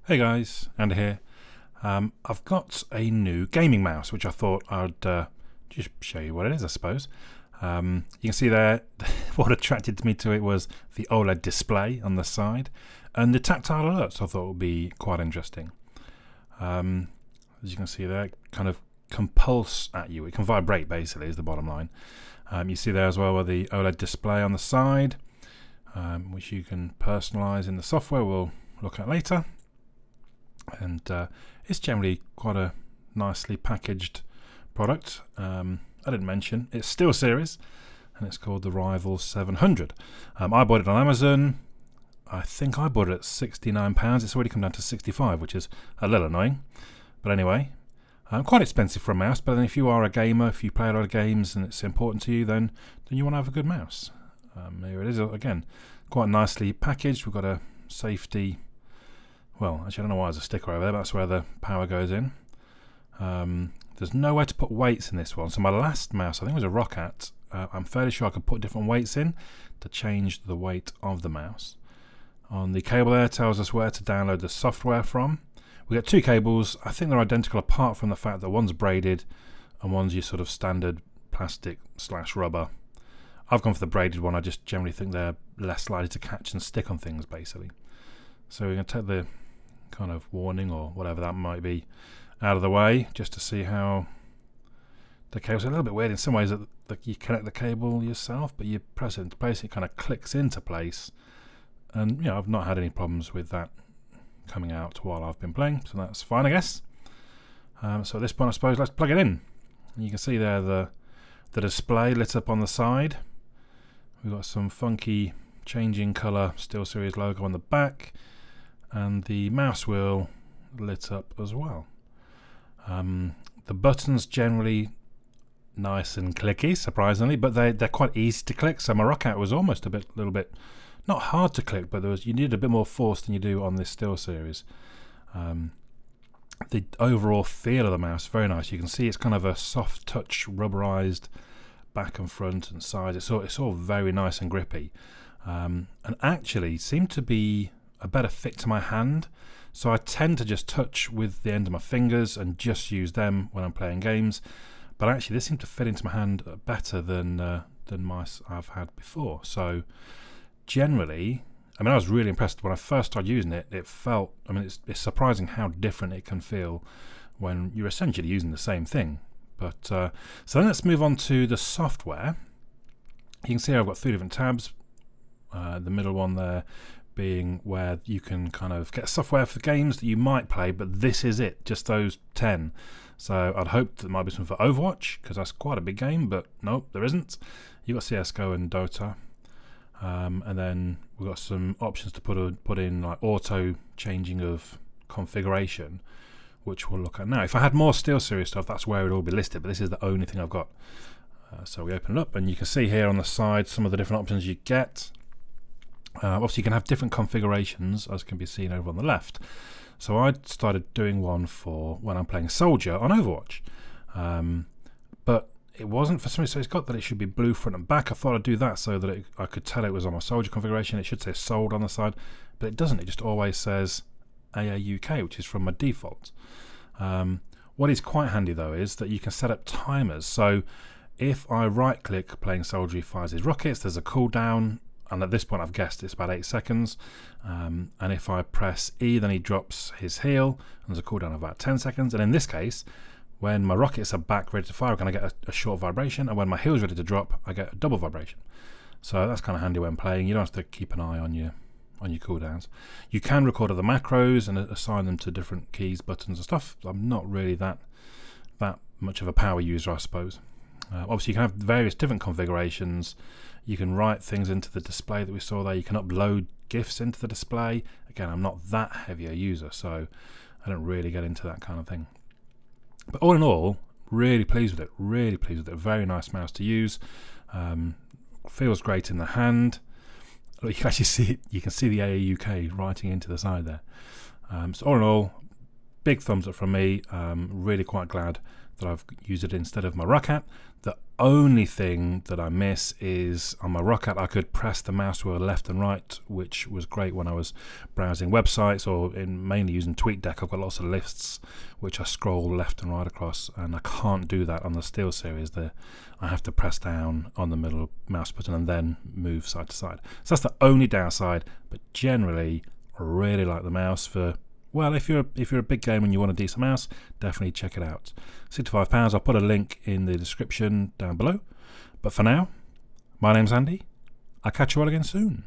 Hey guys, Andy here. I've got a new gaming mouse, which I thought I'd just show you what it is, I suppose. You can see there, what attracted me to it was the OLED display on the side and the tactile alerts I thought would be quite interesting. As you can see there, it kind of compulse at you. It can vibrate basically is the bottom line. You see there as well with the OLED display on the side, which you can personalize in the software we'll look at later. And it's generally quite a nicely packaged product. I didn't mention it's SteelSeries and it's called the Rival 700. I bought it on Amazon. I think I bought it at £69. It's already come down to 65, which is a little annoying, but anyway, quite expensive for a mouse. But then if you are a gamer, if you play a lot of games and it's important to you, then you want to have a good mouse. Here it is again, quite nicely packaged. We've got a safety. Well, actually, I don't know why there's a sticker over there. That's where the power goes in. There's nowhere to put weights in this one. So my last mouse, I think it was a Roccat. I'm fairly sure I could put different weights in to change the weight of the mouse. On the cable there, tells us where to download the software from. We get two cables. I think they're identical apart from the fact that one's braided and one's your sort of standard plastic/rubber. I've gone for the braided one. I just generally think they're less likely to catch and stick on things, basically. So we're going to take the kind of warning or whatever that might be out of the way just to see how the cable's a little bit weird in some ways that you connect the cable yourself, but you press it into place, it kind of clicks into place, and I've not had any problems with that coming out while I've been playing, so that's fine, I guess. So at this point, I suppose let's plug it in. And you can see there the display lit up on the side. We've got some funky changing colour SteelSeries logo on the back, and the mouse wheel lit up as well. The buttons generally nice and clicky, surprisingly, but they're quite easy to click. So my Roccat was almost a little bit not hard to click, but you needed a bit more force than you do on this SteelSeries. The overall feel of the mouse very nice. You can see it's kind of a soft touch, rubberized back and front and sides. It's all very nice and grippy, and actually seemed to be a better fit to my hand. So I tend to just touch with the end of my fingers and just use them when I'm playing games, but actually this seemed to fit into my hand better than mice I've had before. So generally, I was really impressed when I first started using it. It felt, it's surprising how different it can feel when you're essentially using the same thing. But so then let's move on to the software. You can see I've got three different tabs. The middle one there being where you can kind of get software for games that you might play, but this is it, just those 10. So I'd hope that there might be some for Overwatch, because that's quite a big game, but nope, there isn't. You've got CSGO and Dota. And then we've got some options to put in like auto changing of configuration, which we'll look at now. If I had more SteelSeries stuff, that's where it would all be listed, but this is the only thing I've got. So we open it up, and you can see here on the side some of the different options you get. Obviously, you can have different configurations, as can be seen over on the left. So I started doing one for when I'm playing Soldier on Overwatch. But it wasn't for some reason, so it's got that it should be blue front and back. I thought I'd do that so that I could tell it was on my Soldier configuration. It should say sold on the side, but it doesn't. It just always says AAUK, which is from my default. What is quite handy though is that you can set up timers. So if I right click playing Soldier, he fires his rockets, there's a cooldown, and at this point I've guessed it's about 8 seconds. And if I press E, then he drops his heal, and there's a cooldown of about 10 seconds. And in this case, when my rockets are back ready to fire, I'm going to get a short vibration, and when my heal's ready to drop, I get a double vibration. So that's kind of handy when playing. You don't have to keep an eye on your cooldowns. You can record other macros and assign them to different keys, buttons and stuff. I'm not really that much of a power user, I suppose. Obviously, you can have various different configurations. You can write things into the display that we saw there. You can upload GIFs into the display. Again, I'm not that heavy a user, so I don't really get into that kind of thing. But all in all, really pleased with it. Really pleased with it. Very nice mouse to use. Feels great in the hand. You can actually see it. You can see the AAUK writing into the side there. So all in all, big thumbs up from me. Really quite glad that I've used it instead of my Roccat. The only thing that I miss is on my Roccat I could press the mouse wheel left and right, which was great when I was browsing websites or mainly using TweetDeck. I've got lots of lists which I scroll left and right across, and I can't do that on the SteelSeries. I have to press down on the middle mouse button and then move side to side. So that's the only downside, but generally I really like the mouse for, well, if you're a big gamer and you want a decent mouse, definitely check it out. £65. I'll put a link in the description down below. But for now, my name's Andy. I'll catch you all again soon.